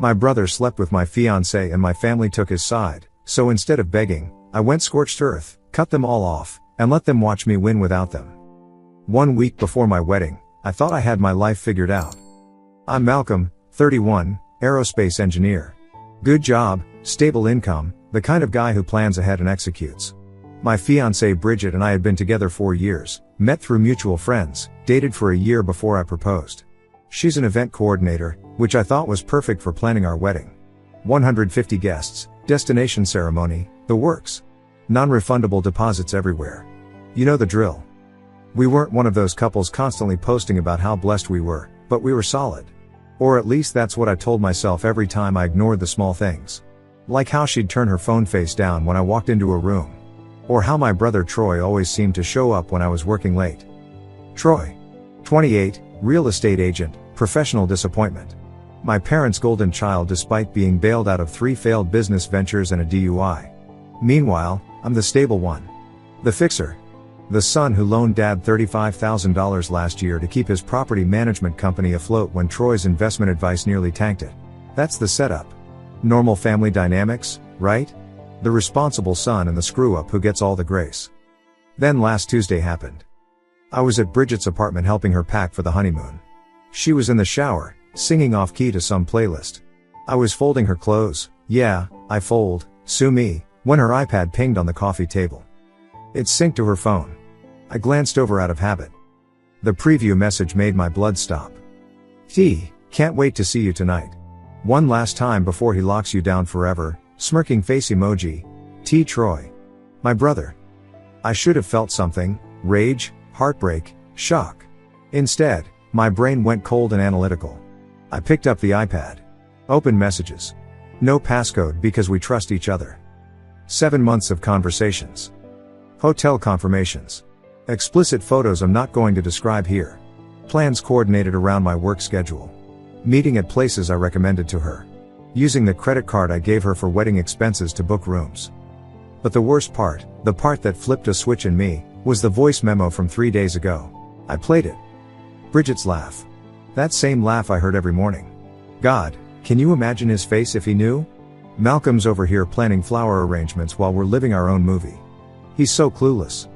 My brother slept with my fiancée and my family took his side, so instead of begging, I went scorched earth, cut them all off, and let them watch me win without them. 1 week before my wedding, I thought I had my life figured out. I'm Malcolm, 31, aerospace engineer. Good job, stable income, the kind of guy who plans ahead and executes. My fiancée Bridget and I had been together 4 years, met through mutual friends, dated for a year before I proposed. She's an event coordinator, which I thought was perfect for planning our wedding. 150 guests, destination ceremony, the works. Non-refundable deposits everywhere. You know the drill. We weren't one of those couples constantly posting about how blessed we were, but we were solid. Or at least that's what I told myself every time I ignored the small things. Like how she'd turn her phone face down when I walked into a room. Or how my brother Troy always seemed to show up when I was working late. Troy. 28, real estate agent, professional disappointment. My parents' golden child despite being bailed out of 3 failed business ventures and a DUI. Meanwhile, I'm the stable one. The fixer. The son who loaned dad $35,000 last year to keep his property management company afloat when Troy's investment advice nearly tanked it. That's the setup. Normal family dynamics, right? The responsible son and the screw-up who gets all the grace. Then last Tuesday happened. I was at Bridget's apartment helping her pack for the honeymoon. She was in the shower, singing off-key to some playlist. I was folding her clothes, yeah, I fold, sue me, when her iPad pinged on the coffee table. It synced to her phone. I glanced over out of habit. The preview message made my blood stop. Can't wait to see you tonight. One last time before he locks you down forever, smirking face emoji. T. Troy. My brother. I should have felt something, rage, heartbreak, shock. Instead, my brain went cold and analytical. I picked up the iPad. Open messages. No passcode because we trust each other. 7 months of conversations. Hotel confirmations. Explicit photos I'm not going to describe here. Plans coordinated around my work schedule. Meeting at places I recommended to her. Using the credit card I gave her for wedding expenses to book rooms. But the worst part, the part that flipped a switch in me, was the voice memo from 3 days ago. I played it. Bridget's laugh. That same laugh I heard every morning. God, can you imagine his face if he knew? Malcolm's over here planning flower arrangements while we're living our own movie. He's so clueless.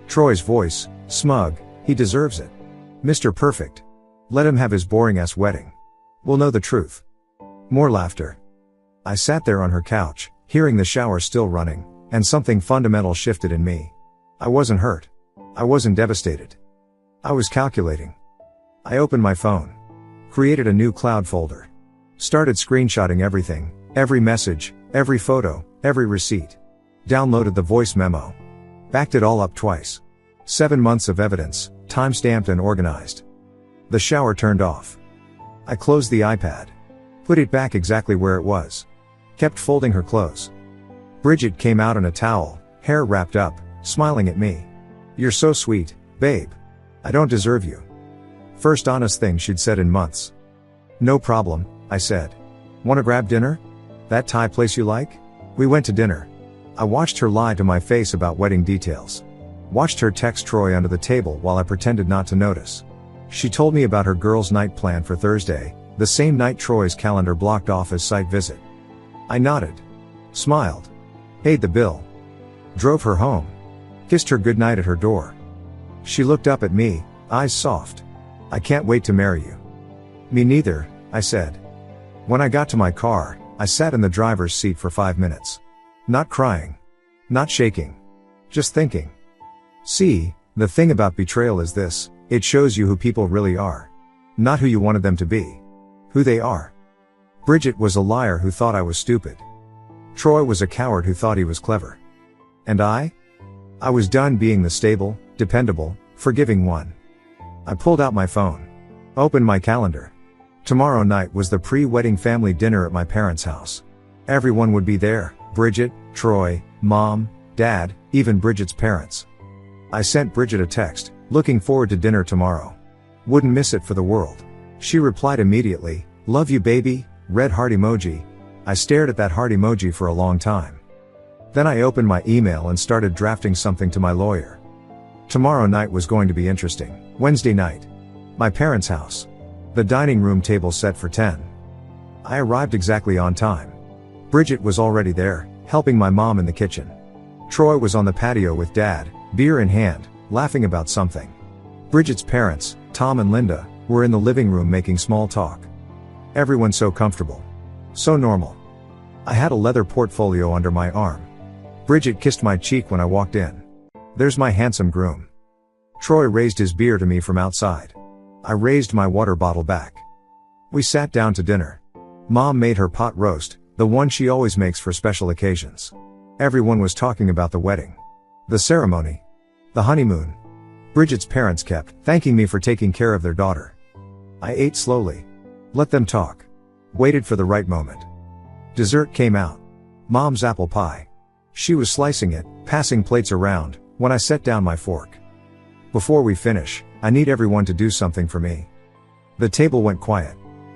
Troy's voice, smug, he deserves it. Mr. Perfect. Let him have his boring-ass wedding. We'll know the truth. More laughter. I sat there on her couch, hearing the shower still running, and something fundamental shifted in me. I wasn't hurt. I wasn't devastated. I was calculating. I opened my phone. Created a new cloud folder. Started screenshotting everything, every message, every photo, every receipt. Downloaded the voice memo. Backed it all up twice. 7 months of evidence, time-stamped and organized. The shower turned off. I closed the iPad. Put it back exactly where it was. Kept folding her clothes. Bridget came out in a towel, hair wrapped up, smiling at me. You're so sweet, babe. I don't deserve you. First honest thing she'd said in months. No problem, I said. Wanna grab dinner? That Thai place you like? We went to dinner. I watched her lie to my face about wedding details. Watched her text Troy under the table while I pretended not to notice. She told me about her girls' night plan for Thursday, the same night Troy's calendar blocked off as site visit. I nodded. Smiled. Paid the bill. Drove her home. Kissed her goodnight at her door. She looked up at me, eyes soft. I can't wait to marry you. Me neither, I said. When I got to my car, I sat in the driver's seat for 5 minutes. Not crying. Not shaking. Just thinking. See, the thing about betrayal is this, it shows you who people really are. Not who you wanted them to be. Who they are. Bridget was a liar who thought I was stupid. Troy was a coward who thought he was clever. And I? I was done being the stable, dependable, forgiving one. I pulled out my phone. Opened my calendar. Tomorrow night was the pre-wedding family dinner at my parents' house. Everyone would be there, Bridget, Troy, Mom, Dad, even Bridget's parents. I sent Bridget a text, looking forward to dinner tomorrow. Wouldn't miss it for the world. She replied immediately, love you baby, red heart emoji. I stared at that heart emoji for a long time. Then I opened my email and started drafting something to my lawyer. Tomorrow night was going to be interesting. Wednesday night. My parents' house. The dining room table set for 10. I arrived exactly on time. Bridget was already there, helping my mom in the kitchen. Troy was on the patio with Dad, beer in hand, laughing about something. Bridget's parents, Tom and Linda, were in the living room making small talk. Everyone so comfortable. So normal. I had a leather portfolio under my arm. Bridget kissed my cheek when I walked in. There's my handsome groom. Troy raised his beer to me from outside. I raised my water bottle back. We sat down to dinner. Mom made her pot roast, the one she always makes for special occasions. Everyone was talking about the wedding. The ceremony. The honeymoon. Bridget's parents kept thanking me for taking care of their daughter. I ate slowly. Let them talk. Waited for the right moment. Dessert came out. Mom's apple pie. She was slicing it, passing plates around, when I set down my fork. Before we finish, I need everyone to do something for me. The table went quiet.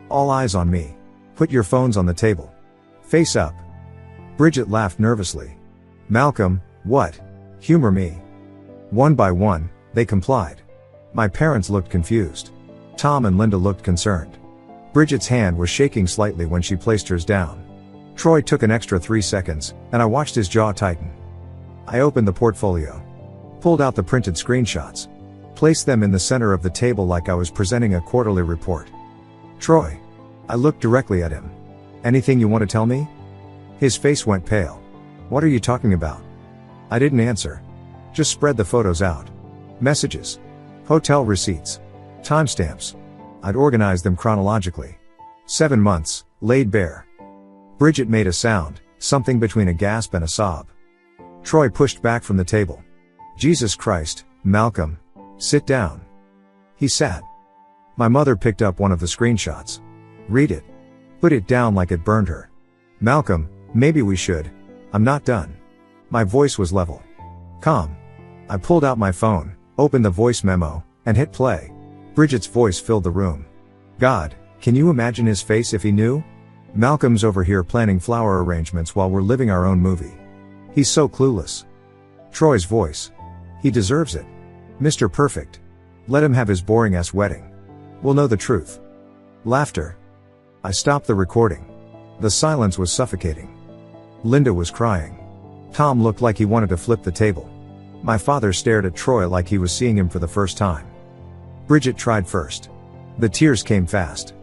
All eyes on me. Put your phones on the table. Face up. Bridget laughed nervously. Malcolm, what? Humor me. One by one, they complied. My parents looked confused. Tom and Linda looked concerned. Bridget's hand was shaking slightly when she placed hers down. Troy took an extra 3 seconds, and I watched his jaw tighten. I opened the portfolio. Pulled out the printed screenshots. Placed them in the center of the table like I was presenting a quarterly report. Troy. I looked directly at him. Anything you want to tell me? His face went pale. What are you talking about? I didn't answer. Just spread the photos out. Messages. Hotel receipts. Timestamps. I'd organized them chronologically. 7 months, laid bare. Bridget made a sound, something between a gasp and a sob. Troy pushed back from the table. Jesus Christ, Malcolm. Sit down. He sat. My mother picked up one of the screenshots. Read it. Put it down like it burned her. Malcolm, maybe we should. I'm not done. My voice was level. Calm. I pulled out my phone, opened the voice memo, and hit play. Bridget's voice filled the room. God, can you imagine his face if he knew? Malcolm's over here planning flower arrangements while we're living our own movie. He's so clueless. Troy's voice. He deserves it. Mr. Perfect. Let him have his boring-ass wedding. We'll know the truth. Laughter. I stopped the recording. The silence was suffocating. Linda was crying. Tom looked like he wanted to flip the table. My father stared at Troy like he was seeing him for the first time. Bridget tried first. The tears came fast.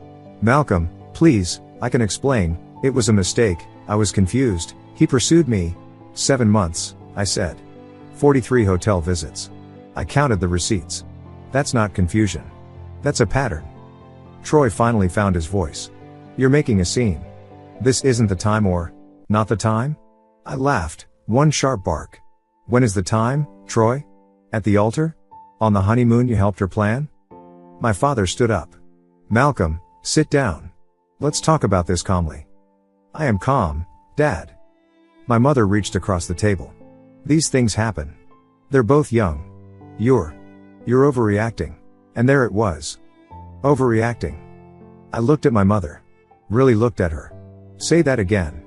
Malcolm, please, I can explain, it was a mistake, I was confused, he pursued me. 7 months, I said. 43 hotel visits. I counted the receipts. That's not confusion. That's a pattern. Troy finally found his voice. You're making a scene. This isn't the time or, not the time? I laughed, one sharp bark. When is the time, Troy? At the altar? On the honeymoon you helped her plan? My father stood up. Malcolm, sit down. Let's talk about this calmly. I am calm, Dad. My mother reached across the table. These things happen. They're both young. You're overreacting. And there it was. Overreacting. I looked at my mother. Really looked at her. Say that again.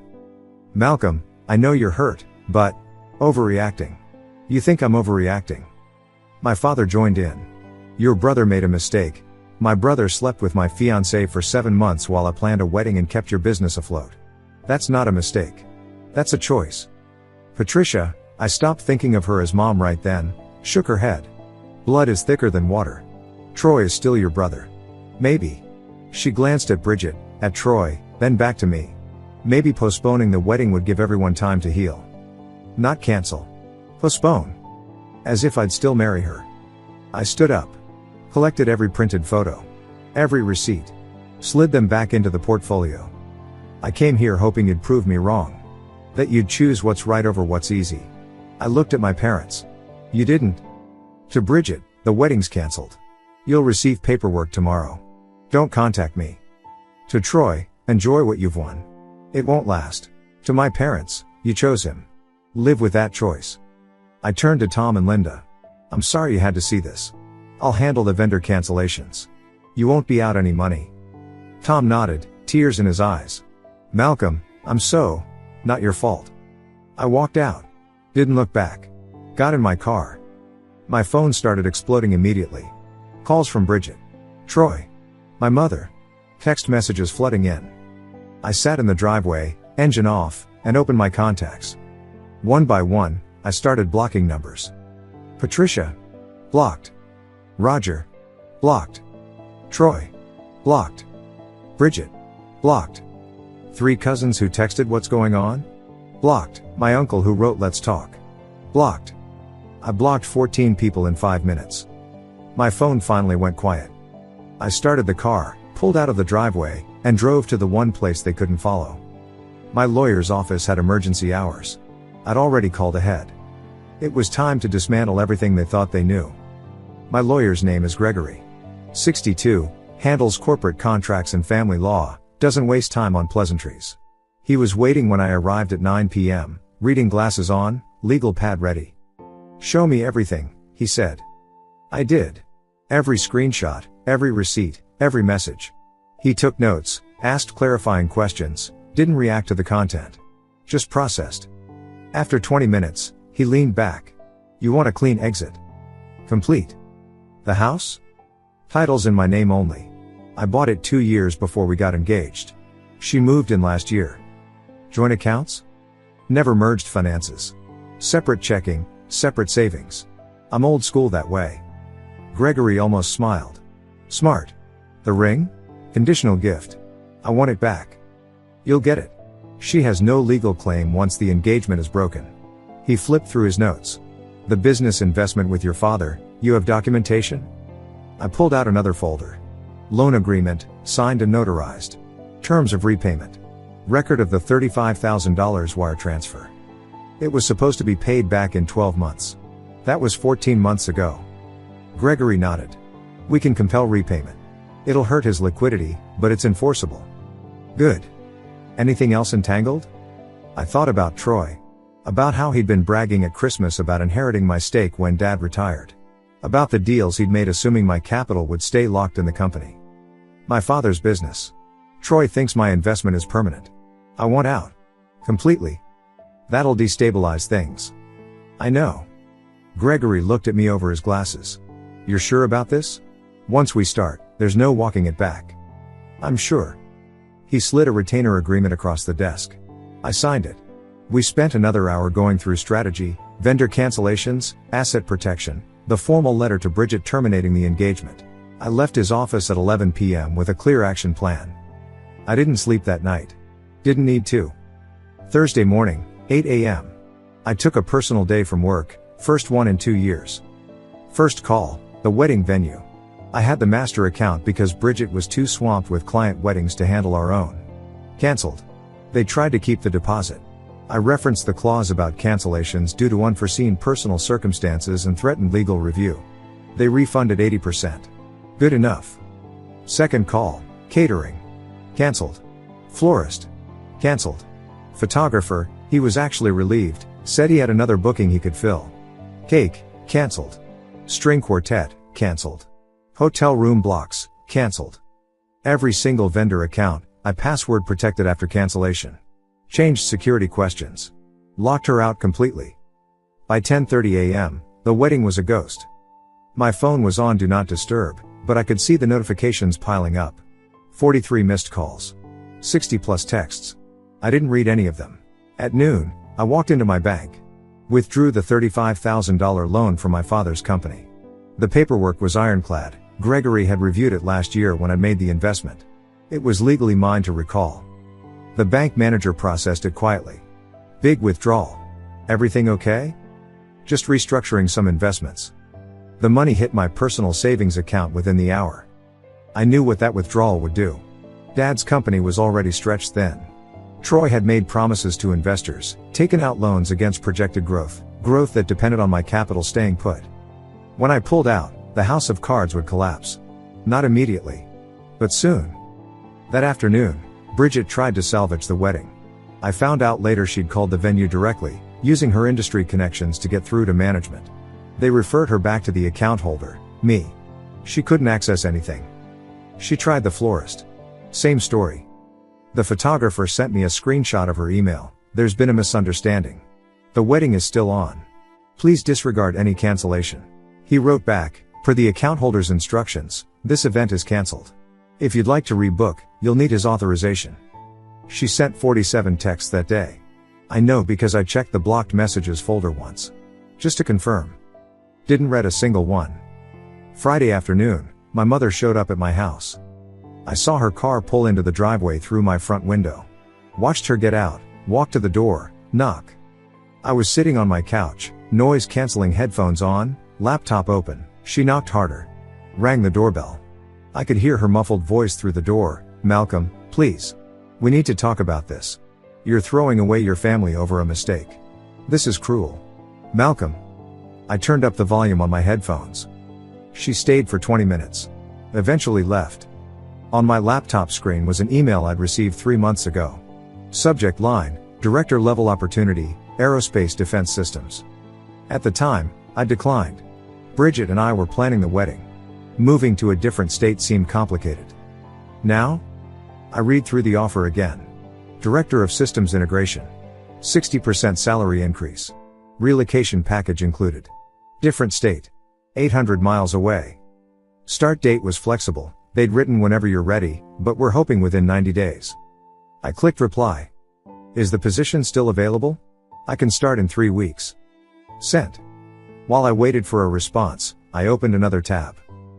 Malcolm, I know you're hurt, but, overreacting. You think I'm overreacting? My father joined in. Your brother made a mistake. My brother slept with my fiancée for 7 months while I planned a wedding and kept your business afloat. That's not a mistake. That's a choice. Patricia, I stopped thinking of her as mom right then, shook her head. Blood is thicker than water. Troy is still your brother. Maybe. She glanced at Bridget, at Troy, then back to me. Maybe postponing the wedding would give everyone time to heal. Not cancel. Postpone. As if I'd still marry her. I stood up. Collected every printed photo. Every receipt. Slid them back into the portfolio. I came here hoping you'd prove me wrong. That you'd choose what's right over what's easy. I looked at my parents. You didn't. To Bridget, the wedding's cancelled. You'll receive paperwork tomorrow. Don't contact me. To Troy, enjoy what you've won. It won't last. To my parents, you chose him. Live with that choice. I turned to Tom and Linda. I'm sorry you had to see this. I'll handle the vendor cancellations. You won't be out any money. Tom nodded, tears in his eyes. Malcolm, I'm so, not your fault. I walked out. Didn't look back. Got in my car. My phone started exploding immediately. Calls from Bridget. Troy. My mother. Text messages flooding in. I sat in the driveway, engine off, and opened my contacts. One by one, I started blocking numbers. Patricia. Blocked. Roger. Blocked. Troy. Blocked. Bridget. Blocked. 3 cousins who texted what's going on? Blocked. My uncle who wrote let's talk. Blocked. I blocked 14 people in 5 minutes. My phone finally went quiet. I started the car, pulled out of the driveway, and drove to the one place they couldn't follow. My lawyer's office had emergency hours. I'd already called ahead. It was time to dismantle everything they thought they knew. My lawyer's name is Gregory. 62, handles corporate contracts and family law, doesn't waste time on pleasantries. He was waiting when I arrived at 9 p.m., reading glasses on, legal pad ready. "Show me everything," he said. I did. Every screenshot, every receipt, every message. He took notes, asked clarifying questions, didn't react to the content. Just processed. After 20 minutes, he leaned back. "You want a clean exit?" "Complete." "The house?" "Title's in my name only. I bought it 2 years before we got engaged. She moved in last year." "Joint accounts?" "Never merged finances. Separate checking, separate savings. I'm old school that way." Gregory almost smiled. "Smart. The ring? Conditional gift. I want it back." "You'll get it. She has no legal claim once the engagement is broken." He flipped through his notes. "The business investment with your father, you have documentation?" I pulled out another folder. "Loan agreement, signed and notarized. Terms of repayment. Record of the $35,000 wire transfer. It was supposed to be paid back in 12 months. That was 14 months ago." Gregory nodded. "We can compel repayment. It'll hurt his liquidity, but it's enforceable." "Good. Anything else entangled?" I thought about Troy. About how he'd been bragging at Christmas about inheriting my stake when Dad retired. About the deals he'd made assuming my capital would stay locked in the company. My father's business. Troy thinks my investment is permanent. I want out. Completely. That'll destabilize things. I know. Gregory looked at me over his glasses. "You're sure about this? Once we start, there's no walking it back." "I'm sure." He slid a retainer agreement across the desk. I signed it. We spent another hour going through strategy, vendor cancellations, asset protection, the formal letter to Bridget terminating the engagement. I left his office at 11 p.m. with a clear action plan. I didn't sleep that night. Didn't need to. Thursday morning, 8 a.m. I took a personal day from work, first one in 2 years. First call, the wedding venue. I had the master account because Bridget was too swamped with client weddings to handle our own. Cancelled. They tried to keep the deposit. I referenced the clause about cancellations due to unforeseen personal circumstances and threatened legal review. They refunded 80%. Good enough. Second call, catering. Cancelled. Florist. Cancelled. Photographer, he was actually relieved, said he had another booking he could fill. Cake, cancelled. String quartet, cancelled. Hotel room blocks, cancelled. Every single vendor account, I password protected after cancellation. Changed security questions. Locked her out completely. By 10:30 a.m., the wedding was a ghost. My phone was on Do Not Disturb, but I could see the notifications piling up. 43 missed calls. 60 plus texts. I didn't read any of them. At noon, I walked into my bank. Withdrew the $35,000 loan from my father's company. The paperwork was ironclad. Gregory had reviewed it last year when I made the investment. It was legally mine to recall. The bank manager processed it quietly. "Big withdrawal. Everything okay?" "Just restructuring some investments." The money hit my personal savings account within the hour. I knew what that withdrawal would do. Dad's company was already stretched thin. Troy had made promises to investors, taken out loans against projected growth that depended on my capital staying put. When I pulled out, the house of cards would collapse. Not immediately. But soon. That afternoon, Bridget tried to salvage the wedding. I found out later she'd called the venue directly, using her industry connections to get through to management. They referred her back to the account holder, me. She couldn't access anything. She tried the florist. Same story. The photographer sent me a screenshot of her email. "There's been a misunderstanding. The wedding is still on. Please disregard any cancellation." He wrote back, "Per the account holder's instructions, this event is cancelled. If you'd like to rebook, you'll need his authorization." She sent 47 texts that day. I know because I checked the blocked messages folder once. Just to confirm. Didn't read a single one. Friday afternoon, my mother showed up at my house. I saw her car pull into the driveway through my front window. Watched her get out, walk to the door, knock. I was sitting on my couch, noise-canceling headphones on, laptop open. She knocked harder. Rang the doorbell. I could hear her muffled voice through the door. "Malcolm, please. We need to talk about this. You're throwing away your family over a mistake. This is cruel. Malcolm." I turned up the volume on my headphones. She stayed for 20 minutes. Eventually left. On my laptop screen was an email I'd received 3 months ago. Subject line, Director Level Opportunity, Aerospace Defense Systems. At the time, I declined. Bridget and I were planning the wedding. Moving to a different state seemed complicated. Now? I read through the offer again. Director of Systems Integration. 60% salary increase. Relocation package included. Different state. 800 miles away. Start date was flexible. They'd written "whenever you're ready, but we're hoping within 90 days. I clicked reply. Is the position still available? I can start in 3 weeks. Sent. While I waited for a response, I opened another tab.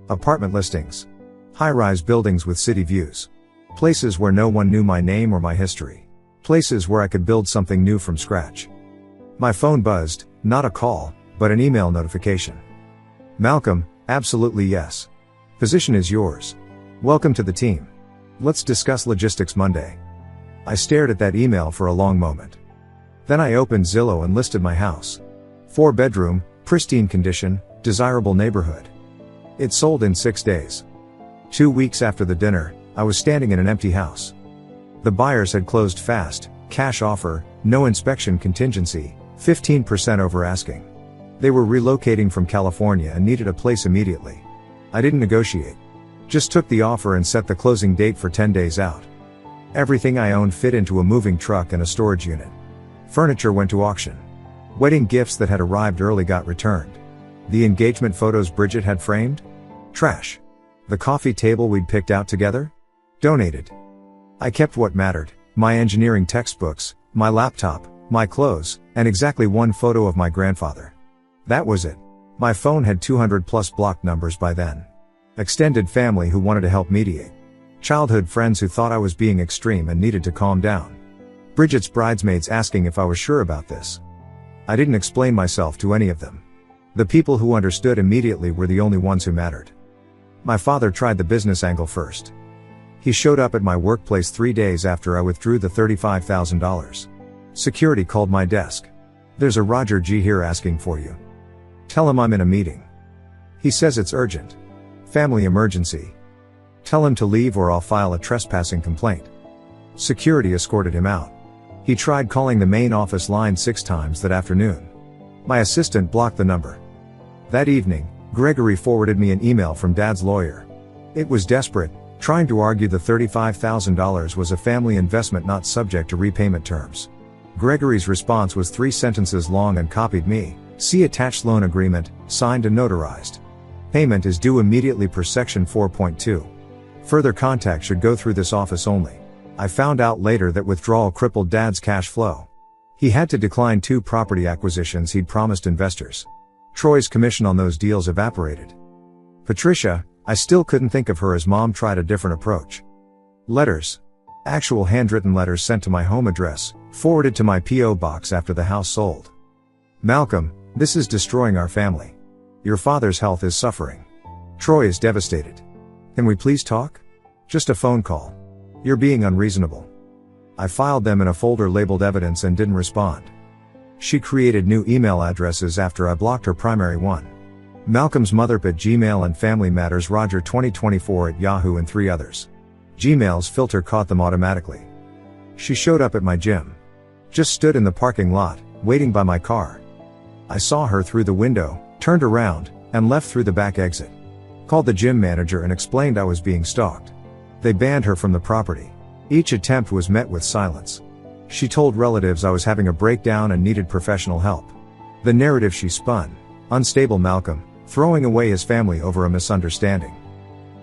Apartment listings. High-rise buildings with city views. Places where no one knew my name or my history. Places where I could build something new from scratch. My phone buzzed, not a call, but an email notification. "Malcolm, absolutely yes. Position is yours. Welcome to the team. Let's discuss logistics Monday." I stared at that email for a long moment. Then I opened Zillow and listed my house. 4-bedroom, pristine condition, desirable neighborhood. It sold in 6 days. 2 weeks after the dinner, I was standing in an empty house. The buyers had closed fast, cash offer, no inspection contingency, 15% over asking. They were relocating from California and needed a place immediately. I didn't negotiate. Just took the offer and set the closing date for 10 days out. Everything I owned fit into a moving truck and a storage unit. Furniture went to auction. Wedding gifts that had arrived early got returned. The engagement photos Bridget had framed? Trash. The coffee table we'd picked out together? Donated. I kept what mattered, my engineering textbooks, my laptop, my clothes, and exactly one photo of my grandfather. That was it. My phone had 200 plus blocked numbers by then. Extended family who wanted to help mediate. Childhood friends who thought I was being extreme and needed to calm down. Bridget's bridesmaids asking if I was sure about this. I didn't explain myself to any of them. The people who understood immediately were the only ones who mattered. My father tried the business angle first. He showed up at my workplace 3 days after I withdrew the $35,000. Security called my desk. "There's a Roger G here asking for you. Tell him I'm in a meeting. He says it's urgent. Family emergency. Tell him to leave or I'll file a trespassing complaint." Security escorted him out. He tried calling the main office line 6 times that afternoon. My assistant blocked the number. That evening, Gregory forwarded me an email from Dad's lawyer. It was desperate, trying to argue the $35,000 was a family investment not subject to repayment terms. Gregory's response was 3 sentences long and copied me. "See attached loan agreement, signed and notarized. Payment is due immediately per section 4.2. Further contact should go through this office only." I found out later that withdrawal crippled Dad's cash flow. He had to decline 2 property acquisitions he'd promised investors. Troy's commission on those deals evaporated. Patricia, I still couldn't think of her as Mom tried a different approach. Letters. Actual handwritten letters sent to my home address, forwarded to my P.O. box after the house sold. "Malcolm, this is destroying our family. Your father's health is suffering. Troy is devastated. Can we please talk? Just a phone call. You're being unreasonable." I filed them in a folder labeled evidence and didn't respond. She created new email addresses after I blocked her primary one. Malcolm's Motherp at Gmail and Family Matters Roger 2024 at Yahoo and 3 others. Gmail's filter caught them automatically. She showed up at my gym. Just stood in the parking lot, waiting by my car. I saw her through the window, turned around, and left through the back exit. Called the gym manager and explained I was being stalked. They banned her from the property. Each attempt was met with silence. She told relatives I was having a breakdown and needed professional help. The narrative she spun: unstable Malcolm, throwing away his family over a misunderstanding.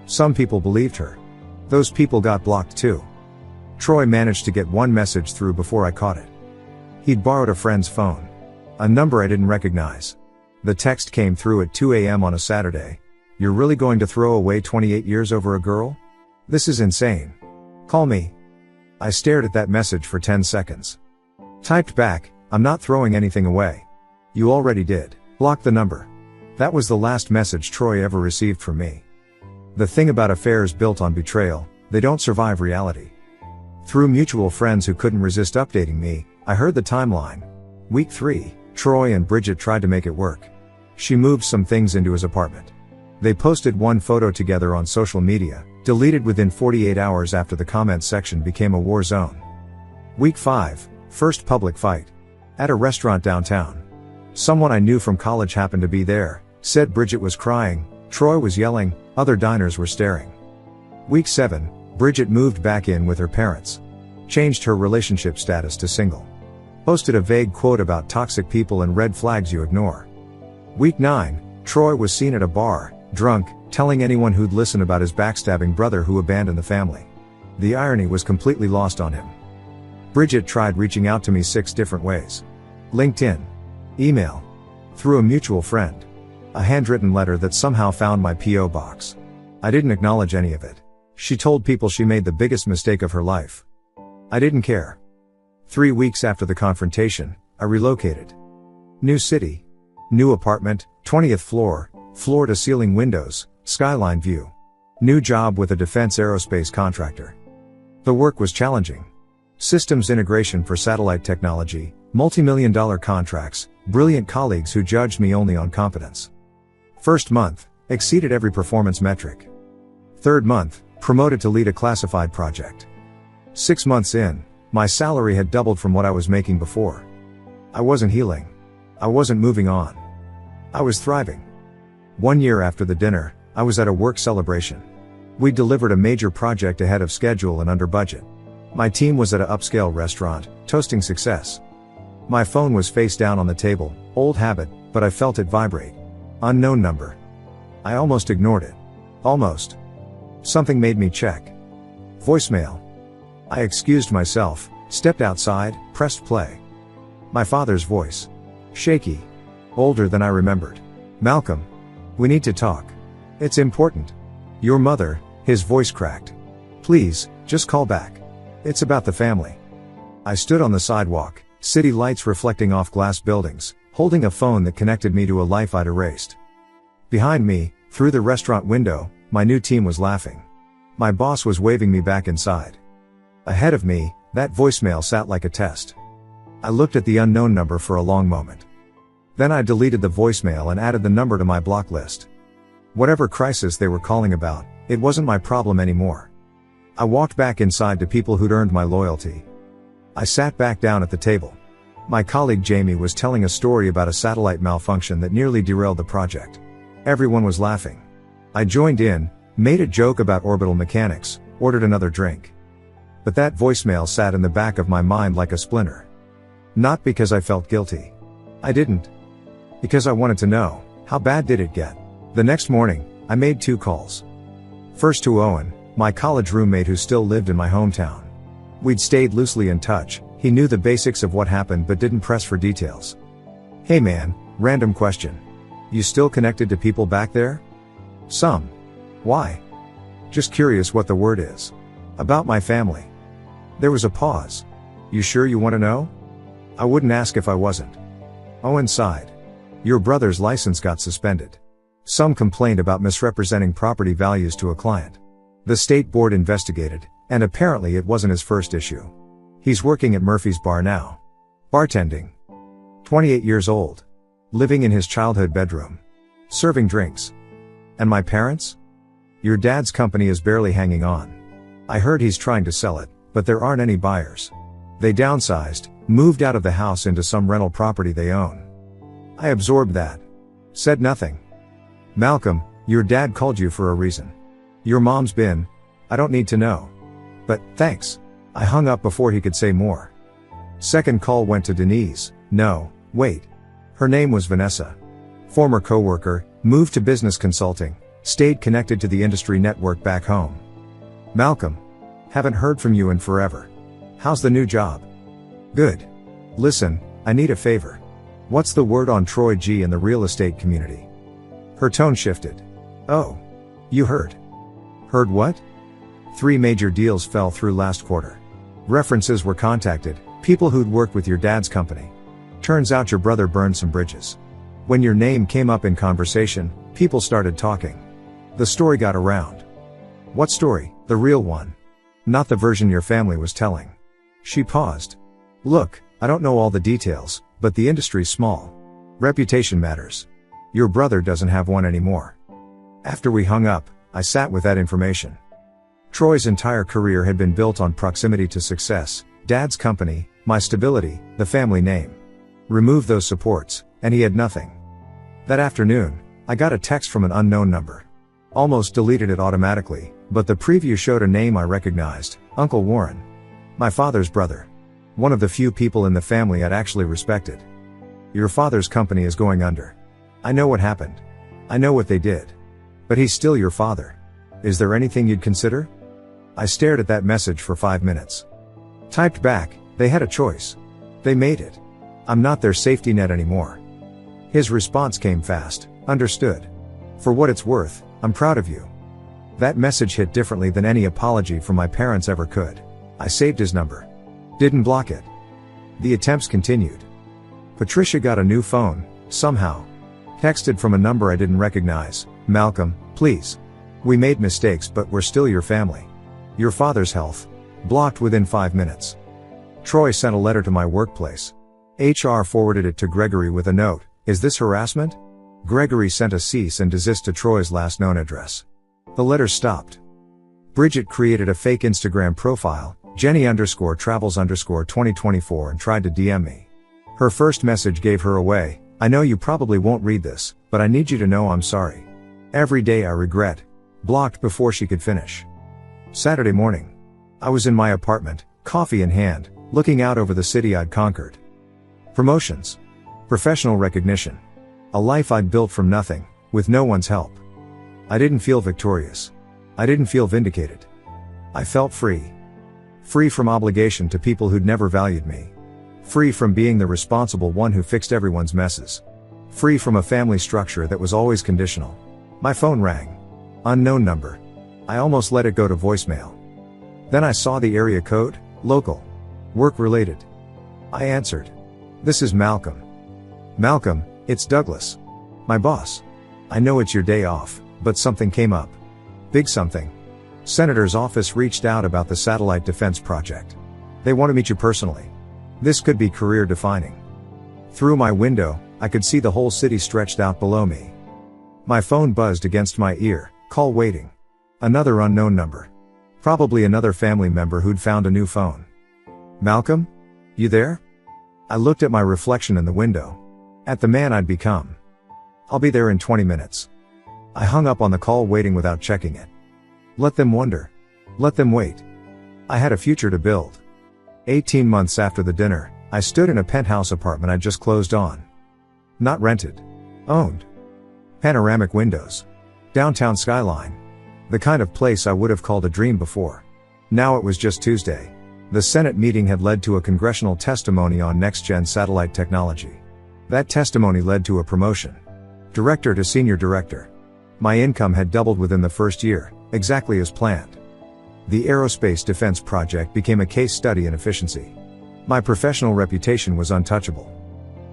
Some people believed her. Those people got blocked too. Troy managed to get one message through before I caught it. He'd borrowed a friend's phone. A number I didn't recognize. The text came through at 2 a.m. on a Saturday. "You're really going to throw away 28 years over a girl? This is insane. Call me." I stared at that message for 10 seconds. Typed back, "I'm not throwing anything away. You already did. Block the number." That was the last message Troy ever received from me. The thing about affairs built on betrayal, they don't survive reality. Through mutual friends who couldn't resist updating me, I heard the timeline. Week 3, Troy and Bridget tried to make it work. She moved some things into his apartment. They posted one photo together on social media, deleted within 48 hours after the comment section became a war zone. Week 5, first public fight. At a restaurant downtown. Someone I knew from college happened to be there, said Bridget was crying, Troy was yelling, other diners were staring. Week 7, Bridget moved back in with her parents. Changed her relationship status to single. Posted a vague quote about toxic people and red flags you ignore. Week 9, Troy was seen at a bar, drunk, telling anyone who'd listen about his backstabbing brother who abandoned the family. The irony was completely lost on him. Bridget tried reaching out to me 6 different ways. LinkedIn. Email. Through a mutual friend. A handwritten letter that somehow found my P.O. box. I didn't acknowledge any of it. She told people she made the biggest mistake of her life. I didn't care. 3 weeks after the confrontation, I relocated. New city. New apartment, 20th floor, floor-to-ceiling windows, skyline view. New job with a defense aerospace contractor. The work was challenging. Systems integration for satellite technology, multi-million-dollar contracts, brilliant colleagues who judged me only on competence. First month, exceeded every performance metric. Third month, promoted to lead a classified project. 6 months in, my salary had doubled from what I was making before. I wasn't healing. I wasn't moving on. I was thriving. 1 year after the dinner, I was at a work celebration. We delivered a major project ahead of schedule and under budget. My team was at an upscale restaurant, toasting success. My phone was face down on the table, old habit, but I felt it vibrate. Unknown number. I almost ignored it. Almost. Something made me check. Voicemail. I excused myself, stepped outside, pressed play. My father's voice. Shaky. Older than I remembered. "Malcolm. We need to talk. It's important. Your mother," his voice cracked. "Please, just call back. It's about the family." I stood on the sidewalk, city lights reflecting off glass buildings, holding a phone that connected me to a life I'd erased. Behind me, through the restaurant window, my new team was laughing. My boss was waving me back inside. Ahead of me, that voicemail sat like a test. I looked at the unknown number for a long moment. Then I deleted the voicemail and added the number to my block list. Whatever crisis they were calling about, it wasn't my problem anymore. I walked back inside to people who'd earned my loyalty. I sat back down at the table. My colleague Jamie was telling a story about a satellite malfunction that nearly derailed the project. Everyone was laughing. I joined in, made a joke about orbital mechanics, ordered another drink. But that voicemail sat in the back of my mind like a splinter. Not because I felt guilty. I didn't. Because I wanted to know, how bad did it get? The next morning, I made 2 calls. First to Owen, my college roommate who still lived in my hometown. We'd stayed loosely in touch, he knew the basics of what happened but didn't press for details. "Hey man, random question. You still connected to people back there?" "Some." "Why?" "Just curious what the word is." "About my family." There was a pause. "You sure you want to know?" "I wouldn't ask if I wasn't." Owen sighed. "Your brother's license got suspended. Some complaint about misrepresenting property values to a client. The state board investigated, and apparently it wasn't his first issue. He's working at Murphy's Bar now. Bartending. 28 years old. Living in his childhood bedroom. Serving drinks. And my parents? Your dad's company is barely hanging on. I heard he's trying to sell it, but there aren't any buyers. They downsized, moved out of the house into some rental property they own." I absorbed that. Said nothing. "Malcolm, your dad called you for a reason. Your mom's been. I don't need to know. But, thanks." I hung up before he could say more. Second call went to Denise. No, wait. Her name was Vanessa. Former coworker, moved to business consulting, stayed connected to the industry network back home. "Malcolm. Haven't heard from you in forever. How's the new job? Good. Listen, I need a favor. What's the word on Troy G in the real estate community? Her tone shifted. Oh. You heard. Heard what? 3 major deals fell through last quarter. References were contacted, people who'd worked with your dad's company. Turns out your brother burned some bridges. When your name came up in conversation, people started talking. The story got around. What story? The real one. Not the version your family was telling. She paused. Look, I don't know all the details, but the industry's small. Reputation matters. Your brother doesn't have one anymore. After we hung up, I sat with that information. Troy's entire career had been built on proximity to success, dad's company, my stability, the family name. Remove those supports, and he had nothing. That afternoon, I got a text from an unknown number. Almost deleted it automatically, but the preview showed a name I recognized, Uncle Warren. My father's brother. One of the few people in the family I'd actually respected. Your father's company is going under. I know what happened. I know what they did. But he's still your father. Is there anything you'd consider? I stared at that message for 5 minutes. Typed back, they had a choice. They made it. I'm not their safety net anymore. His response came fast. Understood. For what it's worth, I'm proud of you. That message hit differently than any apology from my parents ever could. I saved his number. Didn't block it. The attempts continued. Patricia got a new phone, somehow. Texted from a number I didn't recognize. Malcolm, please. We made mistakes, but we're still your family. Your father's health. Blocked within 5 minutes. Troy sent a letter to my workplace. HR forwarded it to Gregory with a note. Is this harassment? Gregory sent a cease and desist to Troy's last known address. The letter stopped. Bridget created a fake Instagram profile, Jenny_travels_2024, and tried to DM me. Her first message gave her away. I know you probably won't read this, but I need you to know I'm sorry. Every day I regret. Blocked before she could finish. Saturday morning. I was in my apartment, coffee in hand, looking out over the city I'd conquered. Promotions. Professional recognition. A life I'd built from nothing, with no one's help. I didn't feel victorious. I didn't feel vindicated. I felt free. Free from obligation to people who'd never valued me. Free from being the responsible one who fixed everyone's messes. Free from a family structure that was always conditional. My phone rang. Unknown number. I almost let it go to voicemail. Then I saw the area code, local. Work related. I answered. This is Malcolm. Malcolm, it's Douglas. My boss. I know it's your day off, but something came up. Big something. Senator's office reached out about the satellite defense project. They want to meet you personally. This could be career defining. Through my window, I could see the whole city stretched out below me. My phone buzzed against my ear, call waiting. Another unknown number. Probably another family member who'd found a new phone. Malcolm? You there? I looked at my reflection in the window. At the man I'd become. I'll be there in 20 minutes. I hung up on the call waiting without checking it. Let them wonder. Let them wait. I had a future to build. 18 months after the dinner, I stood in a penthouse apartment I'd just closed on. Not rented. Owned. Panoramic windows. Downtown skyline. The kind of place I would have called a dream before. Now it was just Tuesday. The Senate meeting had led to a congressional testimony on next-gen satellite technology. That testimony led to a promotion. Director to senior director. My income had doubled within the first year, exactly as planned. The aerospace defense project became a case study in efficiency. My professional reputation was untouchable.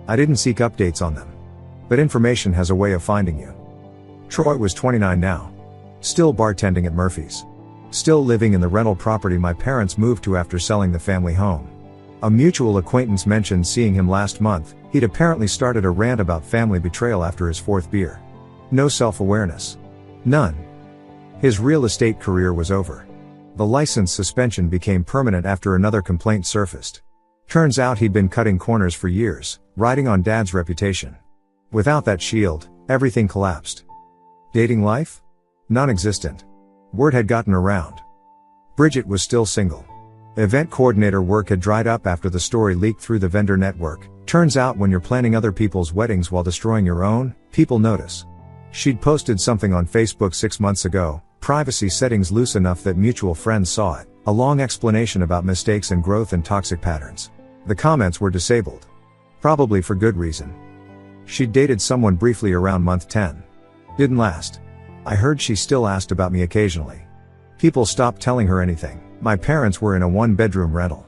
I didn't seek updates on them. But information has a way of finding you. Troy was 29 now. Still bartending at Murphy's. Still living in the rental property my parents moved to after selling the family home. A mutual acquaintance mentioned seeing him last month. He'd apparently started a rant about family betrayal after his 4th beer. No self-awareness. None. His real estate career was over. The license suspension became permanent after another complaint surfaced. Turns out he'd been cutting corners for years, riding on dad's reputation. Without that shield, everything collapsed. Dating life? Non-existent. Word had gotten around. Bridget was still single. Event coordinator work had dried up after the story leaked through the vendor network. Turns out when you're planning other people's weddings while destroying your own, people notice. She'd posted something on Facebook 6 months ago, privacy settings loose enough that mutual friends saw it, a long explanation about mistakes and growth and toxic patterns. The comments were disabled. Probably for good reason. She'd dated someone briefly around month 10. Didn't last. I heard she still asked about me occasionally. People stopped telling her anything. My parents were in a one-bedroom rental.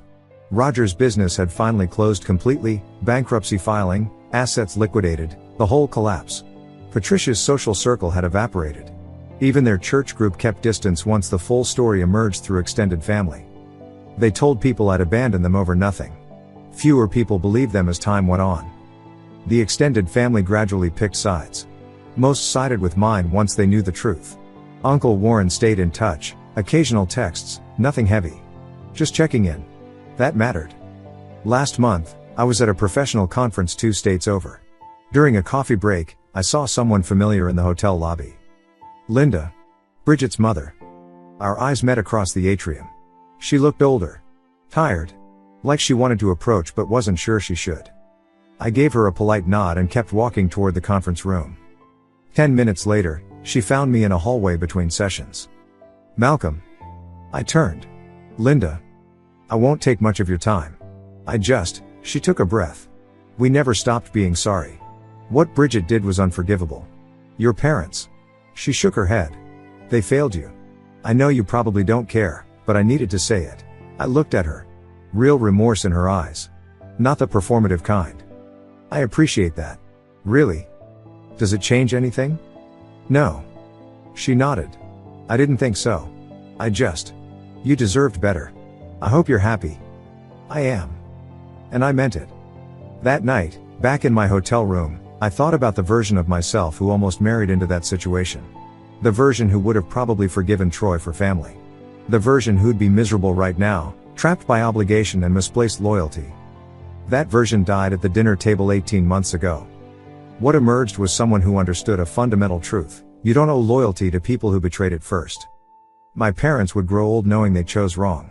Roger's business had finally closed completely, bankruptcy filing, assets liquidated, the whole collapse. Patricia's social circle had evaporated. Even their church group kept distance once the full story emerged through extended family. They told people I'd abandoned them over nothing. Fewer people believed them as time went on. The extended family gradually picked sides. Most sided with mine once they knew the truth. Uncle Warren stayed in touch, occasional texts, nothing heavy. Just checking in. That mattered. Last month, I was at a professional conference 2 states over. During a coffee break, I saw someone familiar in the hotel lobby. Linda. Bridget's mother. Our eyes met across the atrium. She looked older. Tired. Like she wanted to approach but wasn't sure she should. I gave her a polite nod and kept walking toward the conference room. 10 minutes later, she found me in a hallway between sessions. Malcolm. I turned. Linda. I won't take much of your time. She took a breath. We never stopped being sorry. What Bridget did was unforgivable. Your parents. She shook her head. They failed you. I know you probably don't care, but I needed to say it. I looked at her. Real remorse in her eyes. Not the performative kind. I appreciate that. Really? Does it change anything? No. She nodded. I didn't think so. You deserved better. I hope you're happy. I am. And I meant it. That night, back in my hotel room, I thought about the version of myself who almost married into that situation. The version who would have probably forgiven Troy for family. The version who'd be miserable right now, trapped by obligation and misplaced loyalty. That version died at the dinner table 18 months ago. What emerged was someone who understood a fundamental truth: you don't owe loyalty to people who betrayed it first. My parents would grow old knowing they chose wrong.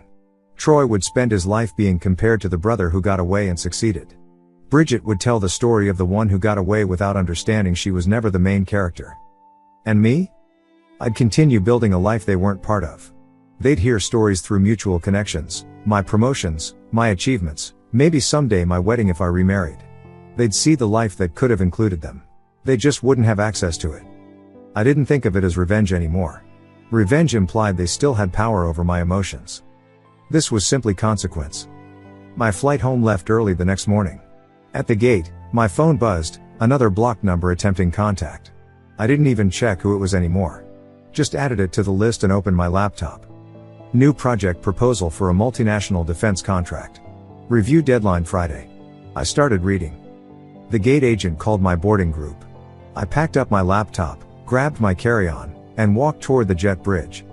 Troy would spend his life being compared to the brother who got away and succeeded. Bridget would tell the story of the one who got away without understanding she was never the main character. And me? I'd continue building a life they weren't part of. They'd hear stories through mutual connections, my promotions, my achievements, maybe someday my wedding if I remarried. They'd see the life that could have included them. They just wouldn't have access to it. I didn't think of it as revenge anymore. Revenge implied they still had power over my emotions. This was simply consequence. My flight home left early the next morning. At the gate, my phone buzzed, another blocked number attempting contact. I didn't even check who it was anymore. Just added it to the list and opened my laptop. New project proposal for a multinational defense contract. Review deadline Friday. I started reading. The gate agent called my boarding group. I packed up my laptop, grabbed my carry-on, and walked toward the jet bridge.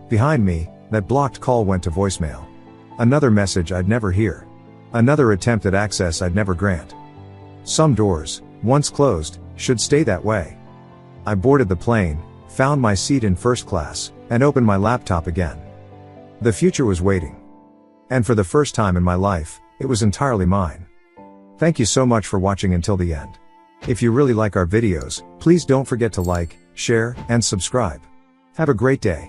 Behind me, that blocked call went to voicemail. Another message I'd never hear. Another attempt at access I'd never grant. Some doors, once closed, should stay that way. I boarded the plane, found my seat in first class, and opened my laptop again. The future was waiting. And for the first time in my life, it was entirely mine. Thank you so much for watching until the end. If you really like our videos, please don't forget to like, share, and subscribe. Have a great day.